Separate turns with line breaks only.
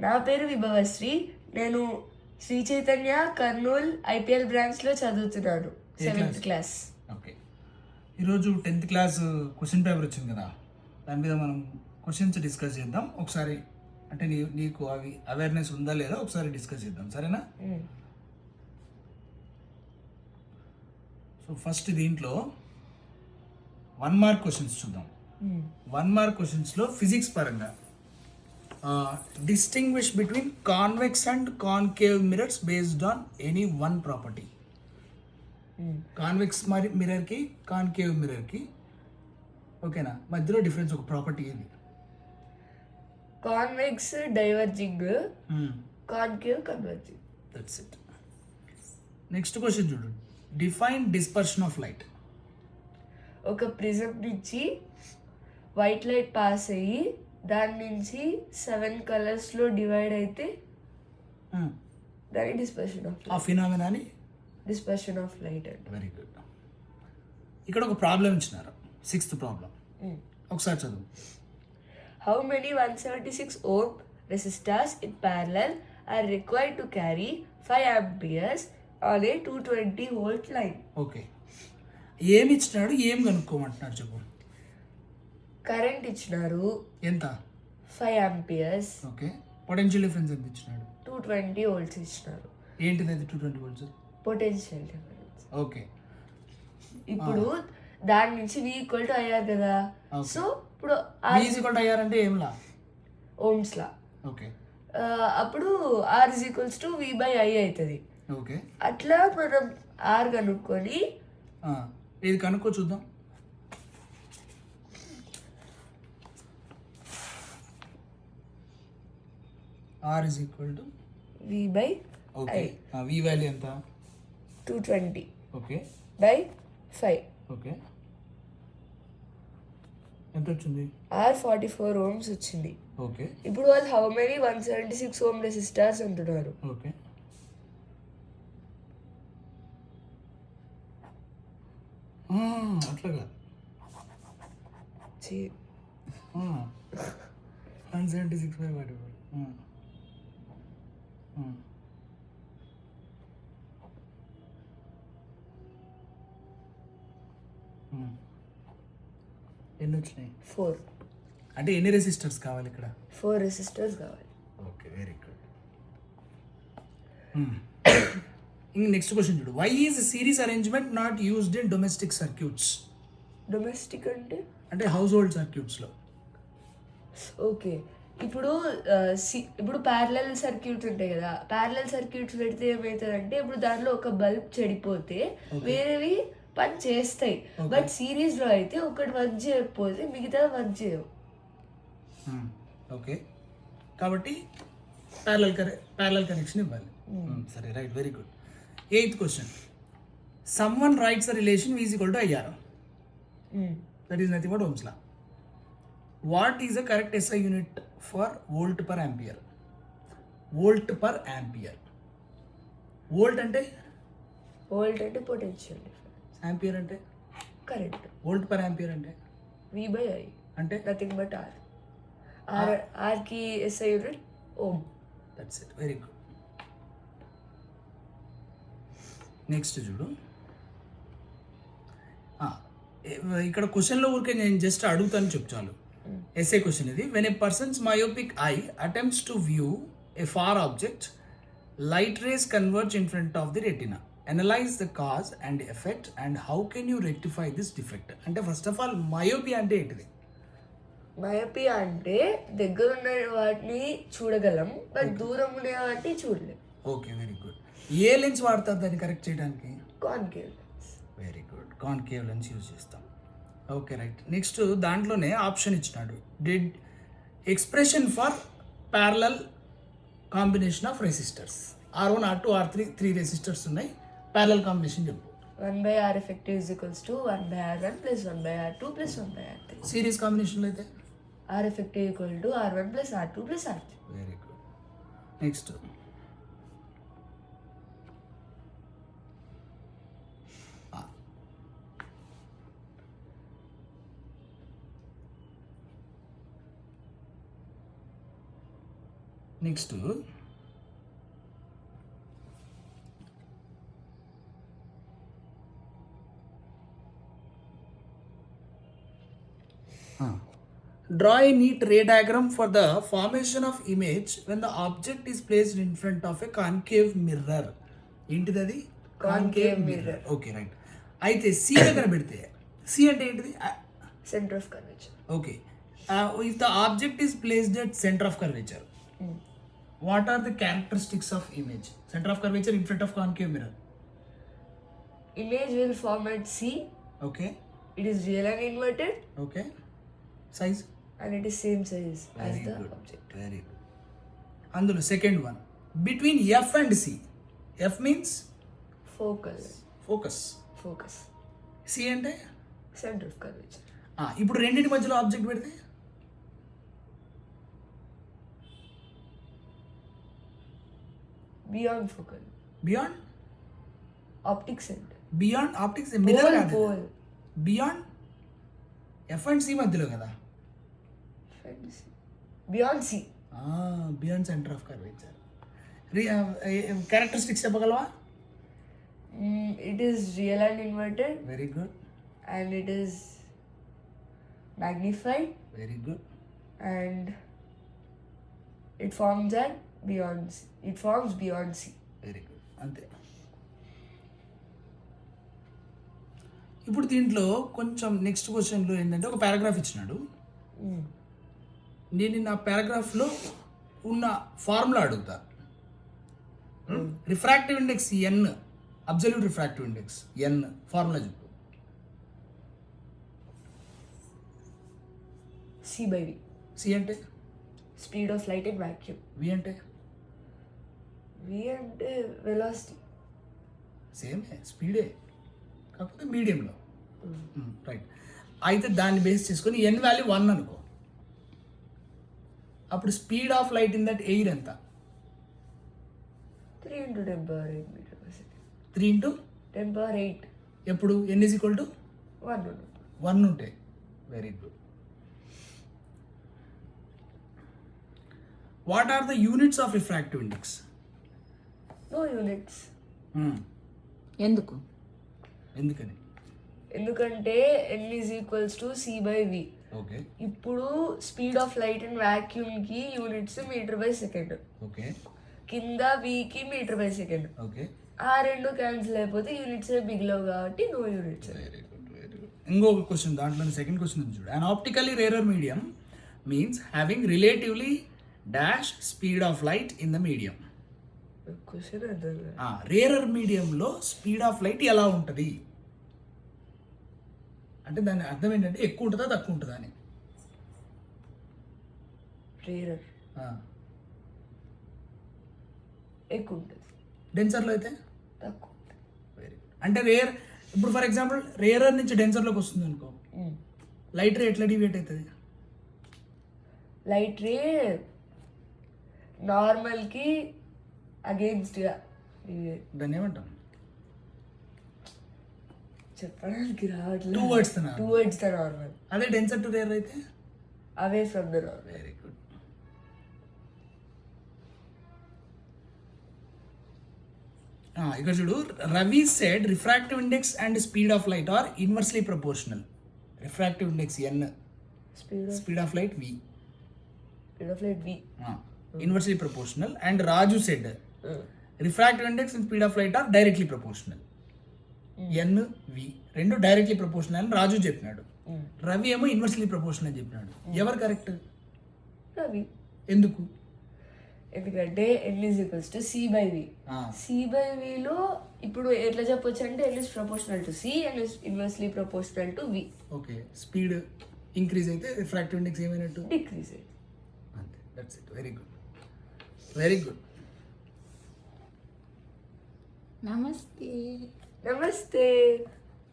నా పేరు విభవశ్రీ. నేను శ్రీ చైతన్య కర్నూల్ ఐపీఎల్ బ్రాంచ్లో చదువుతున్నాను, 7th క్లాస్.
ఓకే, ఈరోజు 10th క్లాస్ క్వశ్చన్ పేపర్ వచ్చింది కదా, దాని మీద మనం క్వశ్చన్స్ డిస్కస్ చేద్దాం ఒకసారి. అంటే నీకు అవి అవేర్నెస్ ఉందా లేదా ఒకసారి డిస్కస్ చేద్దాం, సరేనా? సో ఫస్ట్ దీంట్లో 1 మార్క్ క్వశ్చన్స్ చూద్దాం. 1 మార్క్ క్వశ్చన్స్లో ఫిజిక్స్ పరంగా distinguish between convex and concave mirrors based on any one property. Convex మిర్రర్కి కాన్కేవ్ మిర్రర్కి ఓకేనా, మధ్యలో డిఫరెన్స్ ఒక ప్రాపర్టీ ఇది.
Convex diverging, concave converging.
That's it. Next question చూడు, డిఫైన్ డిస్పర్షన్ ఆఫ్ లైట్.
ఒక ప్రిజం నుంచి వైట్ లైట్ పాస్ అయ్యి దాని నుంచి 7 కలర్స్లో డివైడ్ అయితే దాని డిస్పర్షన్ ఆఫ్
ఆ ఫినామినాని
డిస్పర్షన్ ఆఫ్ లైట్ అంటే.
Very good. ఇక్కడ ఒక ప్రాబ్లం ఇచ్చినారు, 6th ప్రాబ్లం. ఒకసారి చదువు.
How many 176 ohm resistors in parallel are required to carry 5 amperes on a 220 volt line?
Okay, ఏమి ఇచ్చినాడు, ఏం కనుక్కోమంటున్నాడు చెప్పు.
కరెంట్ ఇచ్చినారు
ఎంత?
5 amperes.
ఓకే, పొటెన్షియల్ డిఫరెన్స్ ఎంత ఇచ్చినాడు?
220 volts ఇచ్చినారు.
ఏంటిది అది 220 volts?
Potential difference.
ఓకే,
ఇప్పుడు దాని నుంచి V ఈక్వల్ టు IR కదా. సో ఇప్పుడు
V ఈక్వల్ టు IR అంటే ఏం లా?
Ohm's law.
ఓకే,
అప్పుడు R is equals to V by I అవుతుంది.
ఓకే,
అట్లా మనం R కనుక్కొని
ఇది కనుక్కో చూద్దాం. R is equal to
V by
okay, V value ఎంత?
220
ఓకే
by 5.
ఓకే, ఎంత వచ్చింది?
R 44 ohms వచ్చింది.
ఓకే,
ఇప్పుడు వాళ్ళు హౌ మెనీ 176 ohm రెసిస్టర్స్ అంటున్నారు.
ఓకే, అట్లాగా 176 by whatever. ఎన్ని వచ్చినాయి?
4
అంటే ఎన్ని రెసిస్టర్స్ కావాలి ఇక్కడ?
4 రెసిస్టర్స్ కావాలి.
Okay, very good. ఇంక నెక్స్ట్ క్వశ్చన్ చూడు, why is series arrangement not used in domestic circuits?
Domestic అంటే
హౌస్ హోల్డ్ సర్క్యూట్స్లో.
ఓకే, ఇప్పుడు ఇప్పుడు ప్యారలల్ సర్క్యూట్స్ ఉంటాయి కదా, ప్యారలల్ సర్క్యూట్స్ పెడితే ఏమవుతుందంటే ఇప్పుడు దాంట్లో ఒక బల్బ్ చెడిపోతే వేరేవి పని చేస్తాయి. బట్ సిరీస్లో అయితే ఒకటి వర్క్ చేయకపోతే మిగతా వర్క్ చేయవు.
ఓకే, కాబట్టి ప్యారలల్ కనెక్షన్ ఇవ్వాలి. సరే, right, very good. 8th question, someone rights a relation V is equal to IR. That is nothing but Ohm's law. What is the correct SI unit for volt per ampere? Volt per ampere. Volt అంటే
potential difference,
ampere అంటే
current.
Volt per ampere అంటే
V by I
అంటే
nothing but R కి SI unit ohm.
That's it, very good. Next చూడు, ఇక్కడ క్వశ్చన్లో ఊరికే నేను జస్ట్ అడుగుతాను చెప్పు చాలు. ఎస్ఏ క్వశ్చన్ ఇది. When a person's myopic eye attempts to view a far object, light rays converge in front of the retina. Analyse the cause and effect and how can you rectify this defect. అంటే first of all మయోపి అంటే ఏంటిది?
మయోపి అంటే దగ్గర ఉన్న వాటిని చూడగలం, but దూరం ఉండే వాటిని చూడలేం.
Okay, very good. ఏ లెన్స్ వాడతారు దాన్ని కరెక్ట్ చేయడానికి?
Concave.
Very good, concave lens use చేస్తాం. Okay, right. నెక్స్ట్ దాంట్లోనే ఆప్షన్ ఇచ్చినాడు, did expression for parallel combination of resistors R1 R2 R3 3 resistors ఉన్నాయి, ప్యారలల్ కాంబినేషన్ చెప్పు.
1/R effective is equals to 1/R1 plus 1/R2 plus 1/R3.
Series కాంబినేషన్లో అయితే
R effective equal to R1 plus R2 plus R3.
Very good. Next next draw a neat ray diagram for the formation of image when the object is placed in front of a concave mirror. ఏంటిది అది?
Concave mirror.
Okay right. అయితే C దగ్గర పెడితే C అంటే ఏంటిది?
Centre of curvature.
Okay. If the object is placed at centre of curvature, what are the characteristics of image? Centre of curvature in front of concave mirror.
Image will form at C.
Okay
It is real and inverted,
okay. Size
and it is same size as
very
the
good
object.
Very good. అందులో second one between F and C. F means
Focal.
Focus,
Focus.
C అంటే
Center of curvature.
ఇప్పుడు రెండింటి మధ్యలో object పెడితే
Beyond focal.
Beyond
Optic center.
Beyond optics mirror
Pole.
కాదు,
Pole.
Beyond F and C మధ్యలో కదా.
Fancy. Beyond C.
Beyond centre of curvature. Characteristics చెప్పగలవా?
It is real and inverted,
very good
and it is magnified,
very good.
and it forms at beyond C. It forms beyond C.
Very good. అంతే. ఇప్పుడు దీంట్లో కొంచెం next క్వశ్చన్లో ఏంటంటే ఒక paragraph ఇచ్చినాడు. నేను నా పారాగ్రాఫ్లో ఉన్న ఫార్ములా అడుగుతా. Refractive index N, absolute refractive index N formula చెప్పు.
C by V.
సి అంటే
Speed of light in vacuum.
V అంటే
V and velocity.
సేమే, స్పీడే కాకపోతే మీడియంలో. రైట్. అయితే దాన్ని బేస్ చేసుకొని ఎన్ వాల్యూ 1 అనుకో. అప్పుడు speed of light in that air ఎంత?
3 into 10 power 8 meter per second.
3 into
10 power 8.
ఎప్పుడు ఎన్ ఈజ్ ఈక్వల్ టు
1.
1 ఉంటాయి. Very good. What are the units of refractive index?
No units.
ఎందుకు?
ఎందుకని?
ఎందుకంటే n is equals to C by V.
Okay
ఇప్పుడు speed of light in vacuum కి units metre by second,
okay
కింద V కి metre by second.
Okay.
ఆ రెండు cancel అయిపోతే యూనిట్స్ బిగిలవు కాబట్టి no units.
Very good very good. ఇంకొక క్వశ్చన్ దాంట్లో సెకండ్ క్వశ్చన్ ఉంది చూడు. An optically rarer medium means having relatively dash speed of light in the medium.
Question అర్థం కాదు.
రేరర్ మీడియంలో స్పీడ్ ఆఫ్ లైట్ ఎలా ఉంటుంది అంటే దాని అర్థం ఏంటంటే ఎక్కువ ఉంటుందా తక్కువ ఉంటుందా అని.
రేరర్ ఎక్కువ ఉంటుంది,
డెన్సర్లో అయితే
తక్కువ.
Very good. అంటే ఇప్పుడు ఫర్ ఎగ్జాంపుల్ రేరర్ నుంచి డెన్సర్లోకి వస్తుంది అనుకో, లైట్ రే ఎట్లా డివియేట్ అవుతుంది?
లైట్ రే నార్మల్కి అగేన్స్ట్గా
దాన్ని ఏమంటాం?
చెప్పడానికి రావట్లేదు.
Towards the
normal.
అదే డెన్సర్ టు రేర్ అయితే
away from the normal.
Very good. ఇక్కడ చూడు, Ravi said refractive index and speed of light are inversely proportional. Refractive index N, speed of light V,
V.
Inversely proportional. And Raju said refractive index and speed of light are directly proportional. N V రెండు directly proportional అని రాజు చెప్పినాడు. రవి ఏమో inversely proportional అని చెప్పినాడు. ఎవరు correct?
Ravi.
ఎందుకు?
ఎందుకంటే n is equals to C by V. C by V లో ఇప్పుడు ఎట్లా చెప్పొచ్చు అంటే n is proportional to C and is inversely proportional to V.
Okay. Speed increase అయితే రిఫ్రాక్టివ్ ఇండెక్స్ ఏమైనట్టు?
డిక్రీజ్.
అంతే, that's it. Very good very good.
నమస్తే.
నమస్తే.